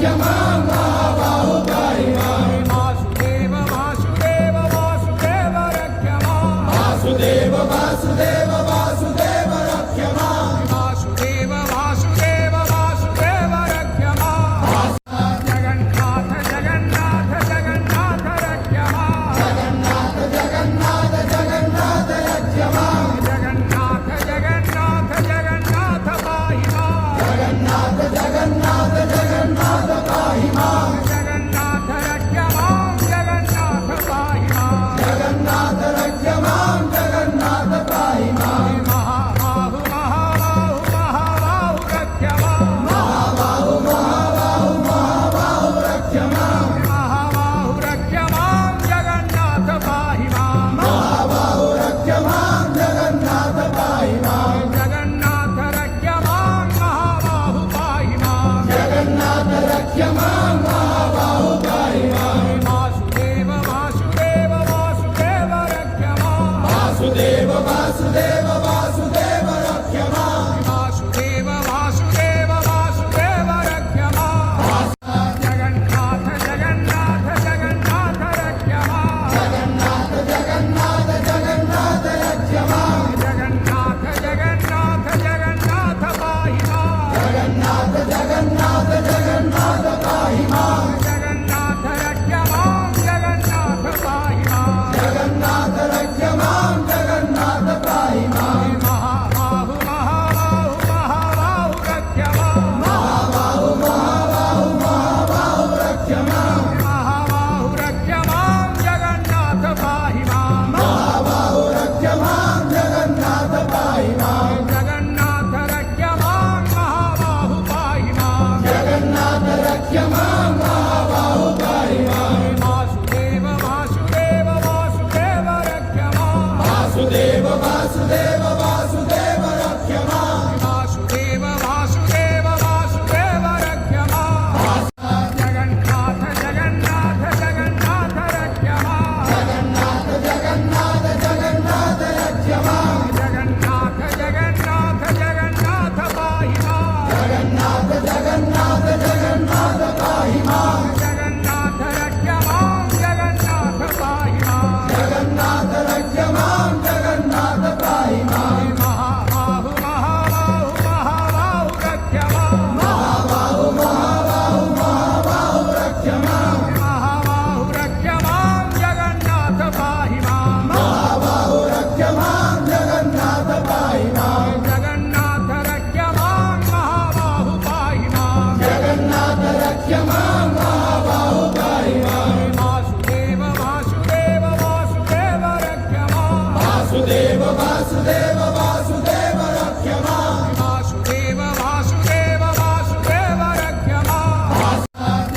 रक्ष मां महाबाहु पाहि मां वासुदेव वासुदेव वासुदेव रक्ष मां वासुदेव वासुदेव वासुदेव रक्ष मां वासुदेव वासुदेव वासुदेव रक्ष मां जगन्नाथ जगन्नाथ जगन्नाथ रक्ष मां जगन्नाथ जगन्नाथ जगन्नाथ रक्ष मां जगन्नाथ जगन्नाथ जगन्नाथ पाहि मां जगन्नाथ जगन्नाथ जगन्नाथ पाहि मां जगन्नाथ रक्ष मां जगन्नाथ पाहि मां जगन्नाथ रक्ष मां जगन्नाथ पाहि मां महाबाहु महाबाहु महाबाहु रक्ष मां महाबाहु महाबाहु महाबाहु रक्ष मां महाबाहु रक्ष मां जगन्नाथ पाहि मां महाबाहु रक्ष मां जगन्नाथ पाहि मां जगन्नाथ रक्ष मां महाबाहु पाहि मां जगन्नाथ रक्ष मां महाबाहु पाहि मां वासुदेव वासुदेव वासुदेव रक्ष मां वासुदेव वासुदेव वासुदेव रक्ष मां वासुदेव वासुदेव वासुदेव रक्ष मां जगन्नाथ जगन्नाथ जगन्नाथ रक्ष मां जगन्नाथ जगन्नाथ जगन्नाथ रक्ष मां जगन्नाथ जगन्नाथ जगन्नाथ पाहि मां जगन्नाथ जगन्नाथ जगन्नाथ पाहि मां जगन्नाथ रक्ष मां जगन्नाथ पाहि मां जगन्नाथ रक्ष मां जगन्नाथ पाहि मां महाबाहु महाबाहु महाबाहु रक्ष मां महाबाहु महाबाहु महाबाहु रक्ष मां महाबाहु रक्ष मां जगन्नाथ पाहि मां महाबाहु रक्ष मां जगन्नाथ पाहि मां जगन्नाथ रक्ष मां महाबाहु पाहि मां जगन्नाथ रक्ष मां महाबाहु पाहि मां वासुदेव वासुदेव वासुदेव रक्ष मां वासुदेव वासुदेव वासुदेव रक्ष मां वासुदेव वासुदेव वासुदेव रक्ष मां जगन्नाथ जगन्नाथ जगन्नाथ रक्ष मां जगन्नाथ जगन्नाथ जगन्नाथ रक्ष मां जगन्नाथ जगन्नाथ जगन्नाथ पाहि मां जगन्नाथ जगन्नाथ जगन्नाथ पाहि मां जगन्नाथ रक्ष मां जगन्नाथ पाहि मां जगन्नाथ रक्ष मां जगन्नाथ पाहि मां महाबाहु महाबाहु महाबाहु रक्ष मां महाबाहु महाबाहु महाबाहु रक्ष मां महाबाहु रक्ष मां जगन्नाथ पाहि मां महाबाहु रक्ष मां जगन्नाथ पाहि मां जगन्नाथ रक्ष मां महाबाहु पाहि मां जगन्नाथ रक्ष मां महाबाहु पाहि मां वासुदेव वासुदेव वासुदेव रक्ष मां वासुदेव वासुदेव वासुदेव रक्ष मां वासुदेव वासुदेव वासुदेव रक्ष मां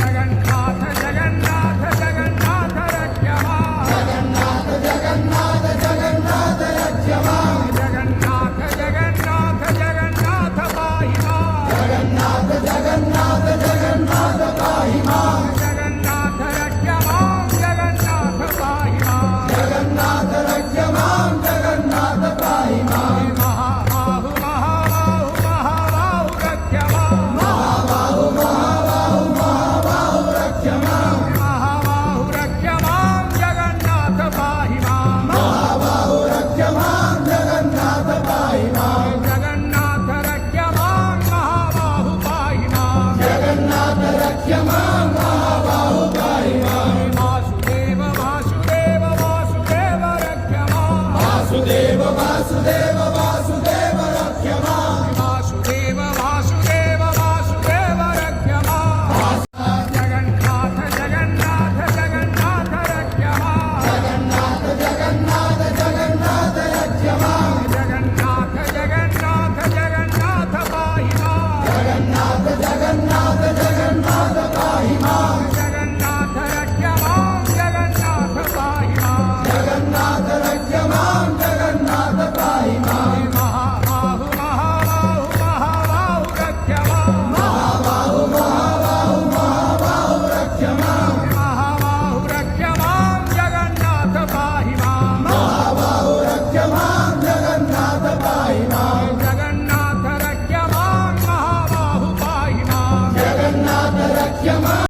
जगन्नाथ जगन्नाथ जगन्नाथ रक्ष मां जगन्नाथ जगन्नाथ जगन्नाथ रक्ष मां जगन्नाथ जगन्नाथ जगन्नाथ पाहि मां जगन्नाथ जगन्नाथ जगन्नाथ पाहि मां जगन्नाथ रक्ष मां जगन्नाथ पाहि मां जगन्नाथ रक्ष मां जगन्नाथ पाहि मां महाबाहु महाबाहु महाबाहु रक्ष मां महाबाहु महाबाहु महाबाहु रक्ष मां महाबाहु रक्ष मां जगन्नाथ पाहि मां महाबाहु रक्ष मां जगन्नाथ पाहि मां जगन्नाथ रक्ष मां महाबाहु पाहि मां जगन्नाथ रक्ष मां